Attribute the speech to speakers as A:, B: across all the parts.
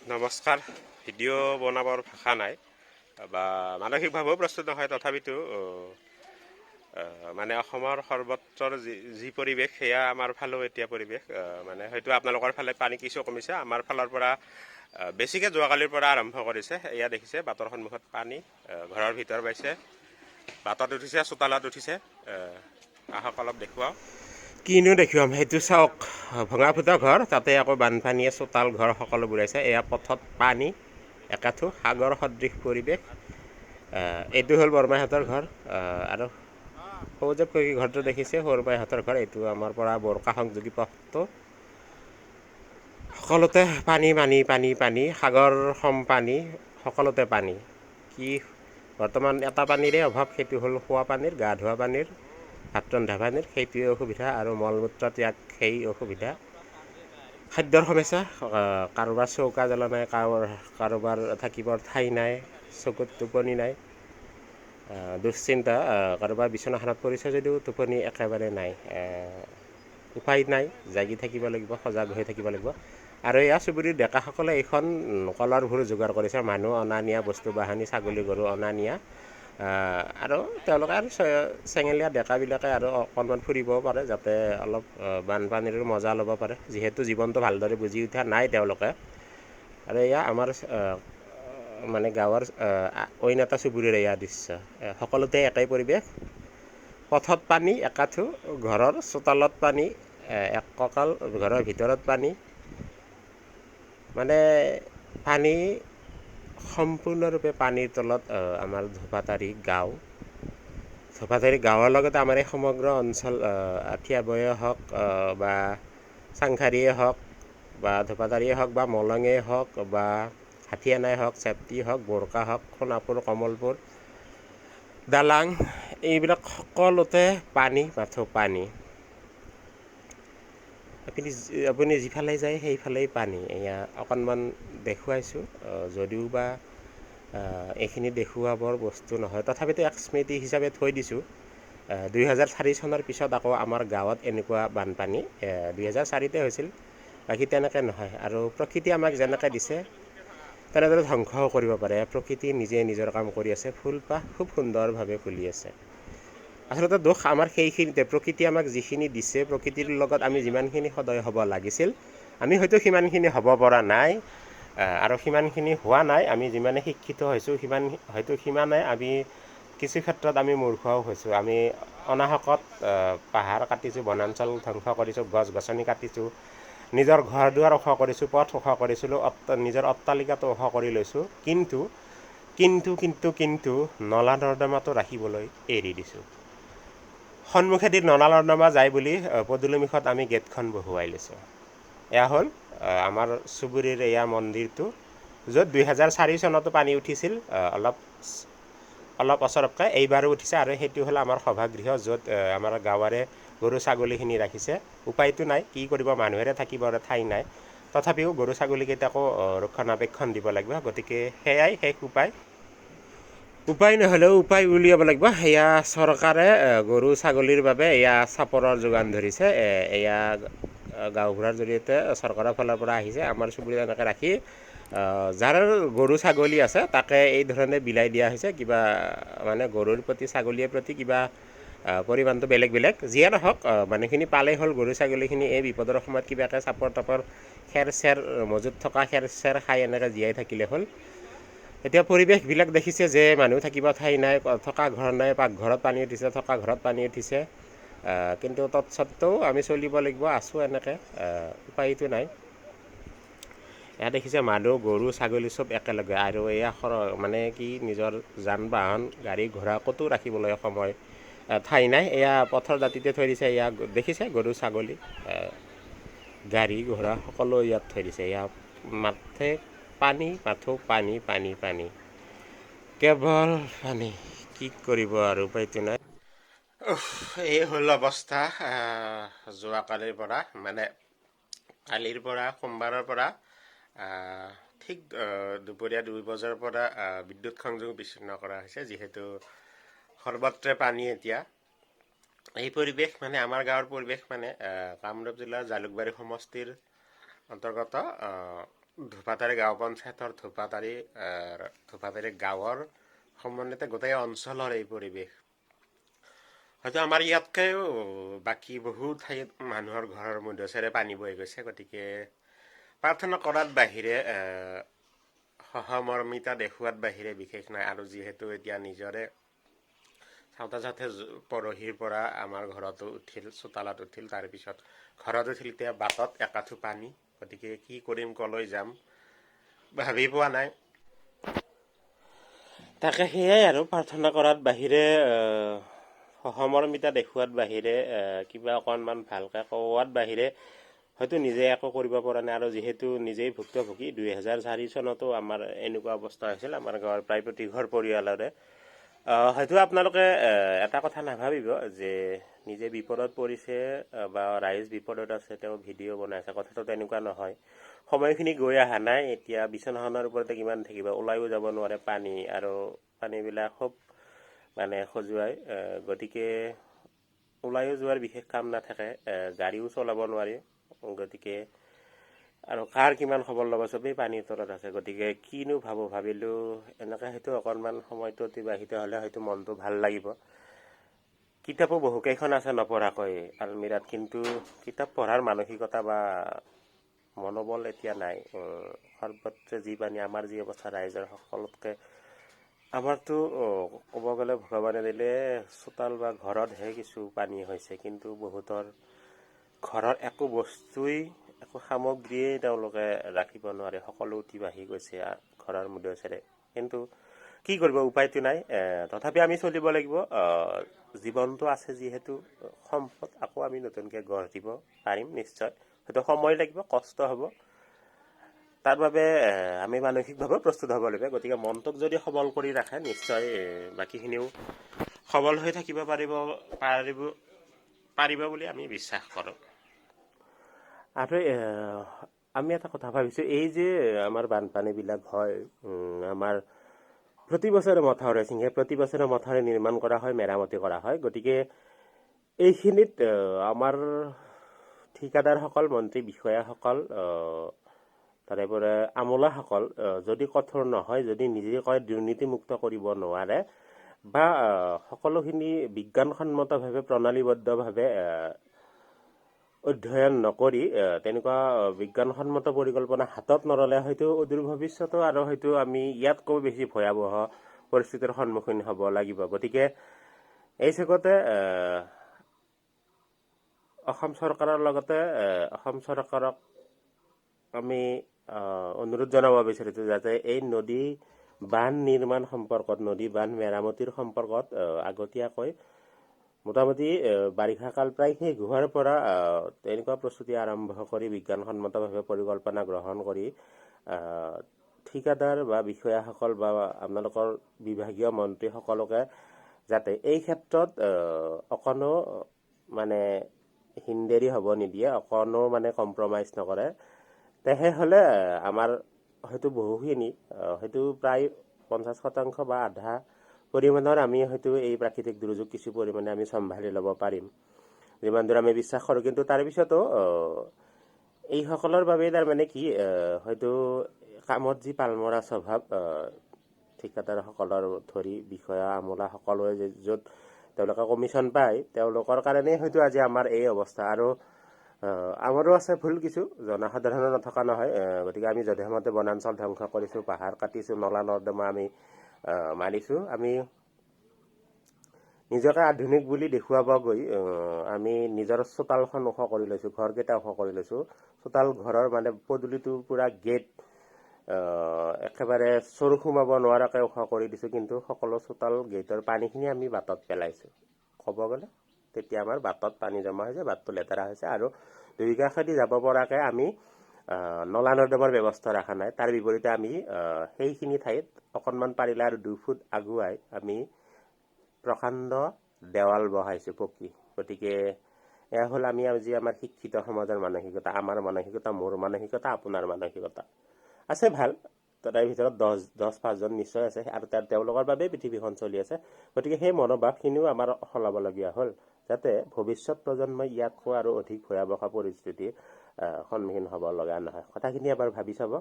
A: নমস্কাৰ। ভিডিঅ' বনাবৰ ভাষা নাই বা মানসিকভাৱেও প্ৰস্তুত নহয়, তথাপিতো মানে অসমৰ সৰ্বত্ৰৰ যি পৰিৱেশ সেয়া আমাৰ ফালেও এতিয়া পৰিৱেশ মানে হয়তো আপোনালোকৰ ফালে পানী কিছু কমিছে, আমাৰ ফালৰ পৰা বেছিকৈ যোৱাকালিৰ পৰা আৰম্ভ কৰিছে। এয়া দেখিছে বাটৰ সন্মুখত পানী, ঘৰৰ ভিতৰ পাইছে, বাটত উঠিছে, চোতালত উঠিছে। আহক অলপ দেখুৱাওঁ। কিনো দেখুৱাম সেইটো চাওক, ভঙা ফুটা ঘৰ, তাতে আকৌ বানপানীয়ে চোতাল ঘৰ সকলো বুৰাইছে। এয়া পথত পানী, একাঠু সাগৰ সদৃশ পৰিৱেশ। এইটো হ'ল বৰমাহঁতৰ ঘৰ। আৰু সৌ যে ঘৰটো দেখিছে সৰুমাইহঁতৰ ঘৰ, এইটো আমাৰ পৰা বৰকা সংযোগী পথটো। সকলোতে পানী পানী পানী পানী, সাগৰ সম পানী, সকলোতে পানী। কি বৰ্তমান এটা পানীৰে অভাৱ, সেইটো হ'ল খোৱা পানীৰ, গা ধোৱা পানীৰ, ভাত ৰন্ধা পানীৰ, সেইটোৱে অসুবিধা। আৰু মল মূত্ৰ ত্যাগ সেই অসুবিধা। খাদ্যৰ সমস্যা, কাৰোবাৰ চৌকা জ্বলা নাই, কাৰোবাৰ থাকিবৰ ঠাই নাই, চকুত টোপনি নাই, দুশ্চিন্তা। কাৰোবাৰ বিচনাখনত পৰিছে যদিও টোপনি একেবাৰে নাই। উপায় নাই, জাগি থাকিব লাগিব, সজাগ হৈ থাকিব লাগিব। আৰু এয়া চুবুৰীৰ ডেকাসকলে এইখন কলৰ ভূৰ যোগাৰ কৰিছে, মানুহ অনা নিয়া, বস্তু বাহানি, ছাগলী গৰু অনা নিয়া। আৰু তেওঁলোকে আৰু চেঙেলীয়া ডেকাবিলাকে আৰু অকণমান ফুৰিবও পাৰে, যাতে অলপ বানপানীৰ মজা ল'ব পাৰে, যিহেতু জীৱনটো ভালদৰে বুজি উঠা নাই তেওঁলোকে। আৰু এয়া আমাৰ মানে গাঁৱৰ অইন এটা চুবুৰীৰ এয়া দৃশ্য। সকলোতে একেই পৰিৱেশ, পথত পানী একাঠু, ঘৰৰ চোতালত পানী এক কঁকাল, ঘৰৰ ভিতৰত পানী। মানে পানী সম্পূৰ্ণৰূপে পানীৰ তলত আমাৰ ধোপাতাৰী গাঁও। ধোপাতাৰী গাঁৱৰ লগতে আমাৰ এই সমগ্ৰ অঞ্চল, আঠিয়াবয়ে হওক বা চাংখাৰীয়ে হওক বা ধোপাতাৰীয়ে হওক বা মলঙেই হওক বা হাঠিয়ানাই হওক, চেপটি হওক, বোৰকা হওক, সোণাপুৰ, কমলপুৰ, দালাং, এইবিলাক সকলোতে পানী মাথো পানী। আপুনি যিফালে যায় সেইফালেই পানী। এয়া অকণমান দেখুৱাইছোঁ, যদিও বা এইখিনি দেখুৱাবৰ বস্তু নহয়, তথাপিতো এক স্মৃতি হিচাপে থৈ দিছোঁ। 2004 চনৰ পিছত আকৌ আমাৰ গাঁৱত এনেকুৱা বানপানী 2004তে হৈছিল, বাকী তেনেকৈ নহয়। আৰু প্ৰকৃতি আমাক যেনেকৈ দিছে তেনেদৰে ধ্বংসও কৰিব পাৰে। প্ৰকৃতি নিজে নিজৰ কাম কৰি আছে, ফুলপাহ খুব সুন্দৰভাৱে ফুলি আছে। আচলতে দোষ আমাৰ সেইখিনিতে, প্ৰকৃতি আমাক যিখিনি দিছে, প্ৰকৃতিৰ লগত আমি যিমানখিনি সদয় হ'ব লাগিছিল, আমি হয়তো সিমানখিনি হ'ব পৰা নাই। আৰু সিমানখিনি হোৱা নাই। আমি যিমানে শিক্ষিত হৈছোঁ সিমানে আমি কিছু ক্ষেত্ৰত আমি মূৰ্খও হৈছোঁ। আমি অনাহকত পাহাৰ কাটিছোঁ, বনাঞ্চল ধ্বংস কৰিছোঁ, গছ গছনি কাটিছোঁ, নিজৰ ঘৰ দুৱাৰ ওখ কৰিছোঁ, পথ ওখ কৰিছিলোঁ, নিজৰ অট্টালিকাটো ওখ কৰি লৈছোঁ। কিন্তু নলা নৰ্দমাটো ৰাখিবলৈ এৰি দিছোঁ। সন্মুখেদি নলা নৰ্দমা যায় বুলি পদূলিমুখত আমি গেটখন বহুৱাই লৈছোঁ। এয়া হ'ল আমাৰ চুবুৰীৰ এয়া মন্দিৰটো, য'ত 2004 চনতো পানী উঠিছিল, অলপ অচৰপকৈ এইবাৰো উঠিছে। আৰু সেইটো হ'ল আমাৰ সভাগৃহ, য'ত আমাৰ গাঁৱৰে গৰু ছাগলীখিনি ৰাখিছে। উপায়তো নাই, কি কৰিব, মানুহেৰে থাকিবৰ ঠাই নাই। তথাপিও গৰু ছাগলীকেইটাকো ৰক্ষণাবেক্ষণ দিব লাগিব, গতিকে সেয়াই শেষ উপায়। উপায় নহ'লেও উপায় উলিয়াব লাগিব। এয়া চৰকাৰে গৰু ছাগলীৰ বাবে এয়া চাপৰৰ যোগান ধৰিছে। এয়া গাঁওবুঢ়াৰ জৰিয়তে চৰকাৰৰ ফালৰ পৰা আহিছে। আমাৰ চুবুৰীত এনেকৈ ৰাখি যাৰ গৰু ছাগলী আছে তাকে এই ধৰণে বিলাই দিয়া হৈছে। কিবা মানে গৰুৰ প্ৰতি, ছাগলীৰ প্ৰতি কিবা পৰিমাণটো বেলেগ বেলেগ, যিয়ে নহওক মানুহখিনি পালেই হ'ল। গৰু ছাগলীখিনি এই বিপদৰ সময়ত কিবাকৈ চাপৰ তাপৰ, খেৰ চেৰ মজুত থকা খেৰ চেৰ খাই এনেকৈ জীয়াই থাকিলে হ'ল। এতিয়া পৰিৱেশবিলাক দেখিছে যে মানুহ থাকিব ঠাই নাই, থকা ঘৰ নাই, পাকঘৰত পানী উঠিছে, থকা ঘৰত পানী উঠিছে। কিন্তু তৎসত্ত্বেও আমি চলিব লাগিব, আছোঁ এনেকৈ, উপায়তো নাই। এয়া দেখিছে মানুহ, গৰু, ছাগলী চব একেলগে। আৰু এয়া মানে কি, নিজৰ যান বাহন, গাড়ী ঘোঁৰা ক'তো ৰাখিবলৈ ঠাই নাই। এয়া পথৰ দাঁতিতে থৈ দিছে। এয়া দেখিছে গৰু ছাগলী, গাড়ী ঘোঁৰা সকলো ইয়াত থৈ দিছে। এয়া মাথো পানী পানী পানী, কেৱল পানী। কি কৰিব আৰু, উপায়তো নাই। এই হ'ল অৱস্থা যোৱাকালিৰ পৰা, মানে কালিৰ পৰা, সোমবাৰৰ পৰা ঠিক দুপৰীয়া 2 বজাৰ পৰা বিদ্যুৎ সংযোগ বিচ্ছিন্ন কৰা হৈছে, যিহেতু সৰ্বত্ৰে পানী। এতিয়া এই পৰিৱেশ মানে আমাৰ গাঁৱৰ পৰিৱেশ মানে কামৰূপ জিলাৰ জালুকবাৰী সমষ্টিৰ অন্তৰ্গত ধোপাতাৰী গাঁও পঞ্চায়তৰ ধোপাতাৰী গাঁৱৰ সমন্বিত গোটেই অঞ্চলৰ এই পৰিৱেশ। হয়তো আমাৰ ইয়াতকৈও বাকী বহু ঠাইত মানুহৰ ঘৰৰ মধ্যচেৰে পানী বৈ গৈছে। গতিকে প্ৰাৰ্থনা কৰাত বাহিৰে সহমৰ্মিতা দেখুৱাত বাহিৰে বিশেষ নাই। আৰু যিহেতু এতিয়া নিজৰে চাওঁতে চাওঁতে পৰহিৰ পৰা আমাৰ ঘৰতো উঠিল, চোতালত উঠিল, তাৰপিছত ঘৰত উঠিল, এতিয়া বাটত একাঠু পানী। গতিকে কি কৰিম, কলৈ যাম ভাবি পোৱা নাই। তাকে সেয়াই আৰু প্ৰাৰ্থনা কৰাত বাহিৰে সহমৰ্মিতা দেখুৱাত বাহিৰে কিবা অকণমান ভালকৈ কোৱাত বাহিৰে হয়তো নিজে একো কৰিব পৰা নাই। আৰু যিহেতু নিজেই ভুক্তভোগী, 2004 চনতো আমাৰ এনেকুৱা অৱস্থা হৈছিল আমাৰ গাঁৱৰ প্ৰায় প্ৰতিঘৰ পৰিয়ালৰে। হয়তো আপোনালোকে এটা কথা নাভাবিব যে নিজে বিপদত পৰিছে বা ৰাইজ বিপদত আছে তেওঁ ভিডিঅ' বনাইছে, কথাটো তেনেকুৱা নহয়। সময়খিনি গৈ অহা নাই। এতিয়া বিচনাখনৰ ওপৰতে কিমান থাকিব, ওলাইও যাব নোৱাৰে পানী, আৰু পানীবিলাক খুব মানে খজুৱাই। গতিকে ওলাইও যোৱাৰ বিশেষ কাম নাথাকে, গাড়ীও চলাব নোৱাৰি। গতিকে আৰু কাৰ কিমান খবৰ ল'ব, চবেই পানীৰ তলত আছে। গতিকে কিনো ভাবিলোঁ এনেকৈ হয়তো অকণমান সময়টো অতিবাহিত হ'লে হয়তো মনটো ভাল লাগিব। কিতাপো বহুকেইখন আছে নপঢ়াকৈ আলমিৰাত, কিন্তু কিতাপ পঢ়াৰ মানসিকতা বা মনোবল এতিয়া নাই। সৰ্বত্ৰে যি পানী, আমাৰ যি অৱস্থা ৰাইজৰ সকলোতকৈ, আমাৰতো ক'ব গ'লে ভগৱানে দিলে চোতাল বা ঘৰতহে কিছু পানী হৈছে, কিন্তু বহুতৰ ঘৰৰ একো বস্তুৱেই, একো সামগ্ৰীয়েই তেওঁলোকে ৰাখিব নোৱাৰে, সকলো উঠি বাঢ়ি গৈছে ঘৰৰ মধ্যচেৰে। কিন্তু কি কৰিব, উপায়টো নাই। তথাপি আমি চলিব লাগিব। জীৱনটো আছে যিহেতু সম্পদ, আকৌ আমি নতুনকৈ গঢ় দিব পাৰিম নিশ্চয়। হয়তো সময় লাগিব, কষ্ট হ'ব, তাৰ বাবে আমি মানসিকভাৱে প্ৰস্তুত হ'ব লাগিব। গতিকে মনটোক যদি সবল কৰি ৰাখে, নিশ্চয় বাকীখিনিও সবল হৈ থাকিব পাৰিব বুলি আমি বিশ্বাস কৰোঁ। আৰু আমি এটা কথা ভাবিছোঁ, এই যে আমাৰ বানপানীবিলাক হয়, আমাৰ প্ৰতি বছৰে মথাউৰি ছিঙে, প্ৰতি বছৰে মথাউৰি নিৰ্মাণ কৰা হয়, মেৰামতি কৰা হয়। গতিকে এইখিনিত আমাৰ ঠিকাদাৰসকল, মন্ত্ৰী বিষয়াসকল, তাৰেপৰা আমোলাসকল যদি কঠোৰ নহয়, যদি নিজে কয় দুৰ্নীতিমুক্ত কৰিব নোৱাৰে, বা সকলোখিনি বিজ্ঞানসন্মতভাৱে প্ৰণালীবদ্ধভাৱে অধ্যয়ন নকৰি তেনেকুৱা বিজ্ঞানসন্মত পৰিকল্পনা হাতত নল'লে হয়তো অদূৰ ভৱিষ্যতো আৰু হয়তো আমি ইয়াতকৈ বেছি ভয়াৱহ পৰিস্থিতিৰ সন্মুখীন হ'ব লাগিব। গতিকে এই চেগতে অসম চৰকাৰৰ লগতে অসম চৰকাৰক আমি অনুৰোধ জনাব বিচাৰিছোঁ যাতে এই নদী বান্ধ নিৰ্মাণ সম্পৰ্কত, নদী বান্ধ মেৰামতিৰ সম্পৰ্কত আগতীয়াকৈ মোটামুটি বাৰিষা কাল প্ৰায় শেষ হোৱাৰ পৰা তেনেকুৱা প্ৰস্তুতি আৰম্ভ কৰি বিজ্ঞানসন্মতভাৱে পৰিকল্পনা গ্ৰহণ কৰি ঠিকাদাৰ বা বিষয়াসকল বা আপোনালোকৰ বিভাগীয় মন্ত্ৰীসকলকে যাতে এই ক্ষেত্ৰত অকণো মানে হিনদেৰি হ'ব নিদিয়ে, অকণো মানে কম্প্ৰমাইজ নকৰে। তেহে হ'লে আমাৰ হয়তো বহুখিনি, হয়তো প্ৰায় 50% বা আধা পৰিমাণৰ আমি হয়তো এই প্ৰাকৃতিক দুৰ্যোগ কিছু পৰিমাণে আমি চম্ভালি ল'ব পাৰিম, যিমান দূৰ আমি বিশ্বাস কৰোঁ। কিন্তু তাৰ পিছতো এইসকলৰ বাবেই তাৰমানে কি, হয়তো কামত যি পালমৰা স্বভাৱ, ঠিকাদাৰসকলৰ ধৰি বিষয়া আমোলা সকলোৱে য'ত তেওঁলোকে কমিশ্যন পায়, তেওঁলোকৰ কাৰণেই হয়তো আজি আমাৰ এই অৱস্থা। আৰু আমাৰো আছে ভুল কিছু, জনসাধাৰণৰ নথকা নহয়। গতিকে আমি যধে-মধে বনাঞ্চল ধ্বংস কৰিছোঁ, পাহাৰ কাটিছোঁ, নলা নৰ্দমা আমি মাৰিছোঁ। আমি নিজকে আধুনিক বুলি দেখুৱাব গৈ আমি নিজৰ চোতালখন ওখ কৰি লৈছোঁ, ঘৰকেইটা ওখ কৰি লৈছোঁ। চোতাল ঘৰৰ মানে পদূলিটো পূৰা গেট একেবাৰে চোৰ সোমাব নোৱাৰাকৈ ওখ কৰি দিছোঁ, কিন্তু সকলো চোতাল গেটৰ পানীখিনি আমি বাটত পেলাইছোঁ। ক'ব গ'লে তেতিয়া আমাৰ বাটত পানী জমা হৈছে, বাটটো লেতেৰা হৈছে, আৰু দুই কাষেদি যাব পৰাকৈ আমি নলা নৰ্দমাৰ ব্যৱস্থা ৰখা নাই। তাৰ বিপৰীতে আমি সেইখিনি ঠাইত অকণমান পাৰিলে আৰু 2 ফুট আগুৱাই আমি প্ৰকাণ্ড দেৱাল বহাইছোঁ পকী। গতিকে এয়া হ'ল আমি আজি আমাৰ শিক্ষিত সমাজৰ মানসিকতা, আমাৰ মানসিকতা, মোৰ মানসিকতা, আপোনাৰ মানসিকতা আছে ভাল। তাৰে ভিতৰত 10-5 জন নিশ্চয় আছে, আৰু তেওঁলোকৰ বাবেই পৃথিৱীখন চলি আছে। গতিকে সেই মনোভাৱখিনিও আমাৰ সলাবলগীয়া হ'ল, যাতে ভৱিষ্যত প্ৰজন্মই ইয়াতকৈ আৰু অধিক ভয়াৱহ পৰিস্থিতিৰ সন্মুখীন হ'ব লগা নহয়। কথাখিনি এবাৰ ভাবি চাব।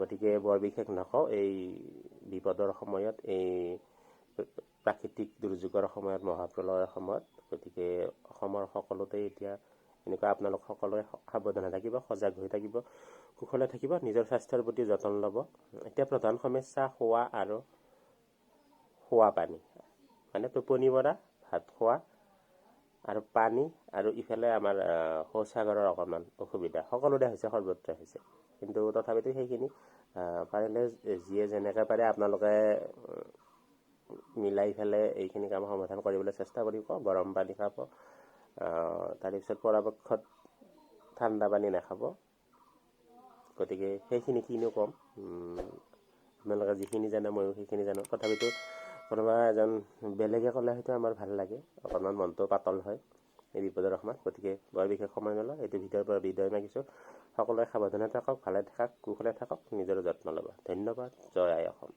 A: গতিকে বৰ বিশেষ নকওঁ, এই বিপদৰ সময়ত, এই প্ৰাকৃতিক দুৰ্যোগৰ সময়ত, মহাপ্ৰলয়ৰ সময়ত। গতিকে অসমৰ সকলোতে এতিয়া এনেকুৱা আপোনালোক সকলোৱে সাৱধানে থাকিব, সজাগ হৈ থাকিব, কুশলে থাকিব, নিজৰ স্বাস্থ্যৰ প্ৰতি যতন ল'ব। এতিয়া প্ৰধান সমস্যা খোৱা আৰু খোৱা পানী, মানে টোপনি মৰা, ভাত খোৱা আৰু পানী, আৰু ইফালে আমাৰ শৌচাগাৰৰ অকণমান অসুবিধা। সকলোৰে হৈছে, সৰ্বত্ৰে হৈছে। কিন্তু তথাপিতো সেইখিনি পাৰিলে যিয়ে যেনেকৈ পাৰে আপোনালোকে মিলাই পেলাই এইখিনি কাম সমাধান কৰিবলৈ চেষ্টা কৰিব। গৰম পানী খাব, তাৰপিছত পৰাপক্ষত ঠাণ্ডা পানী নাখাব। গতিকে সেইখিনি কিনো ক'ম, আপোনালোকে যিখিনি জানে ময়ো সেইখিনি জানো। তথাপিতো কোনোবা এজন বেলেগে ক'লে হয়তো আমাৰ ভাল লাগে, অকণমান মনটো পাতল হয় এই বিপদৰ সময়ত। গতিকে বৰ বিশেষ সময় নলওঁ, এইটো ভিডিঅ'ৰ পৰা বিদায় মাগিছোঁ। সকলোৱে সাৱধানে থাকক, ভালে থাকক, কুশলে থাকক, নিজৰ যত্ন ল'ব। ধন্যবাদ। জয় আই অসম।